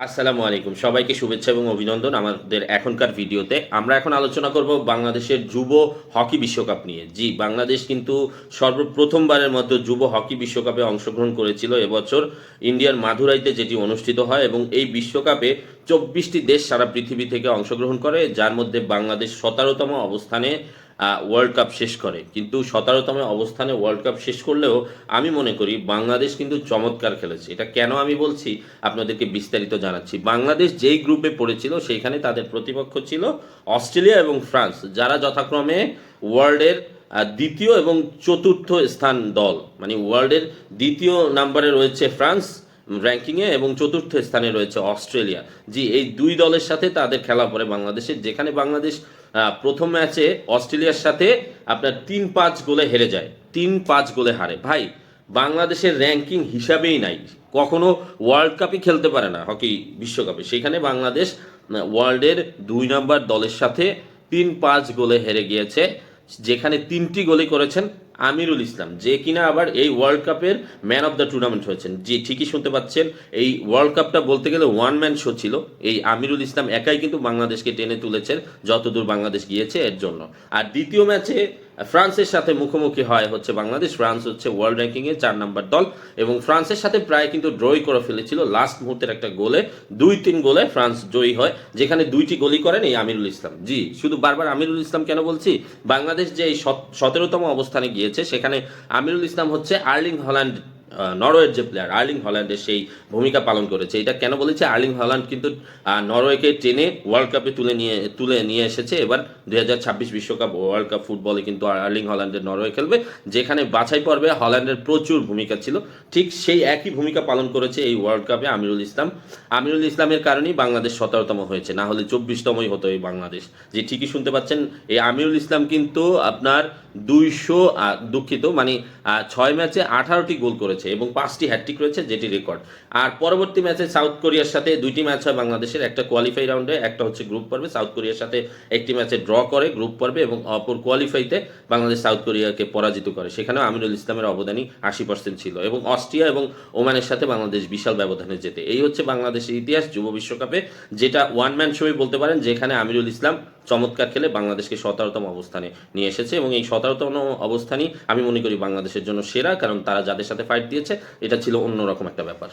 আসসালামু আলাইকুম, সবাইকে শুভেচ্ছা এবং অভিনন্দন। আমাদের এখনকার ভিডিওতে আমরা এখন আলোচনা করব বাংলাদেশের যুব হকি বিশ্বকাপ নিয়ে। জি, বাংলাদেশ কিন্তু সর্বপ্রথমবারের মতো যুব হকি বিশ্বকাপে অংশগ্রহণ করেছিল এবছর ইন্ডিয়ার মাদুরাইতে, যেটি অনুষ্ঠিত হয়। এবং এই বিশ্বকাপে 24টি দেশ সারা পৃথিবী থেকে অংশগ্রহণ করে, যার মধ্যে বাংলাদেশ 17তম অবস্থানে ওয়ার্ল্ড কাপ শেষ করে। কিন্তু 17তম অবস্থানে ওয়ার্ল্ড কাপ শেষ করলেও আমি মনে করি বাংলাদেশ কিন্তু চমৎকার খেলেছে। এটা কেন আমি বলছি আপনাদেরকে বিস্তারিত জানাচ্ছি। বাংলাদেশ যেই গ্রুপে পড়েছিল সেইখানে তাদের প্রতিপক্ষ ছিল অস্ট্রেলিয়া এবং ফ্রান্স, যারা যথাক্রমে ওয়ার্ল্ডের দ্বিতীয় এবং চতুর্থ স্থান দল। মানে ওয়ার্ল্ডের দ্বিতীয় নাম্বারে রয়েছে ফ্রান্স র্যাঙ্কিংয়ে এবং চতুর্থ স্থানে রয়েছে অস্ট্রেলিয়া। জি, এই দুই দলের সাথে তাদের খেলা পড়ে বাংলাদেশের, যেখানে বাংলাদেশ প্রথম ম্যাচে অস্ট্রেলিয়ার সাথে আপনার 3-5 গোলে হেরে যায়। 3-5 গোলে হারে। ভাই, বাংলাদেশের র্যাঙ্কিং হিসাবেই নাই, কখনো ওয়ার্ল্ড কাপই খেলতে পারে না হকি বিশ্বকাপে, সেখানে বাংলাদেশ ওয়ার্ল্ডের 2 নম্বর দলের সাথে 3-5 গোলে হেরে গিয়েছে, যেখানে 3টি গোলই করেছেন আমিরুল ইসলাম, যে কিনা আবার এই ওয়ার্ল্ড কাপের ম্যান অফ দ্য টুর্নামেন্ট হয়েছেন। জি, ঠিকই শুনতে পাচ্ছেন, এই ওয়ার্ল্ড কাপটা বলতে গেলে ওয়ান ম্যান শো ছিল। এই আমিরুল ইসলাম একাই কিন্তু বাংলাদেশকে টেনে তুলেছেন যতদূর বাংলাদেশ গিয়েছে এর জন্য। আর দ্বিতীয় ম্যাচে ফ্রান্সের সাথে মুখোমুখি হয় হচ্ছে বাংলাদেশ। ফ্রান্স হচ্ছে ওয়ার্ল্ড র্যাঙ্কিংয়ে 4 নম্বর দল এবং ফ্রান্সের সাথে প্রায় কিন্তু ড্রই করে ফেলেছিল। লাস্ট মুহূর্তের একটা গোলে 2-3 গোলে ফ্রান্স জয়ী হয়, যেখানে 2টি গোলই করেন এই আমিরুল ইসলাম। জি, শুধু বারবার আমিরুল ইসলাম কেন বলছি, বাংলাদেশ যে এই 17তম অবস্থানে গিয়েছে সেখানে আমিরুল ইসলাম হচ্ছে আর্লিং হল্যান্ড, নরওয়ের যে প্লেয়ার আর্লিং হল্যান্ডের সেই ভূমিকা পালন করেছে। এটা কেন বলেছে, আর্লিং হল্যান্ড কিন্তু নরওয়েকে টেনে ওয়ার্ল্ড কাপে তুলে নিয়ে এসেছে। এবার 2026 বিশ্বকাপ ওয়ার্ল্ড কাপ ফুটবলে কিন্তু আর্লিং হল্যান্ডের নরওয়ে খেলবে, যেখানে বাছাই পর্বে হল্যান্ডের প্রচুর ভূমিকা ছিল। ঠিক সেই একই ভূমিকা পালন করেছে এই ওয়ার্ল্ড কাপে আমিরুল ইসলাম। আমিরুল ইসলামের কারণেই বাংলাদেশ 17তম হয়েছে, না হলে 24তমই হতো এই বাংলাদেশ। যে ঠিকই শুনতে পাচ্ছেন, এই আমিরুল ইসলাম কিন্তু আপনার 6 ম্যাচে 18টি গোল করেছে এবং 5টি হ্যাটট্রিক রয়েছে, যেটি রেকর্ড। আর পরবর্তী ম্যাচে সাউথ কোরিয়ার সাথে 2টি ম্যাচ হয় বাংলাদেশের, একটা কোয়ালিফাই রাউন্ডে, একটা হচ্ছে গ্রুপ পর্বে। সাউথ কোরিয়ার সাথে একটি ম্যাচে ড্র করে গ্রুপ পর্বে এবং অপর কোয়ালিফাইতে বাংলাদেশ সাউথ কোরিয়াকে পরাজিত করে। সেখানেও আমিরুল ইসলামের অবদানই 80% ছিল এবং অস্ট্রিয়া এবং ওমানের সাথে বাংলাদেশ বিশাল ব্যবধানে জেতে। এই হচ্ছে বাংলাদেশের ইতিহাস যুব বিশ্বকাপে, যেটা ওয়ান ম্যান শোই বলতে পারেন, যেখানে আমিরুল ইসলাম চমৎকার খেলে বাংলাদেশকে 17তম অবস্থানে নিয়ে এসেছে। এবং এই 17তম অবস্থানই আমি মনে করি বাংলাদেশের জন্য সেরা, কারণ তারা যাদের সাথে ফাইট দিয়েছে এটা ছিল অন্যরকম একটা ব্যাপার।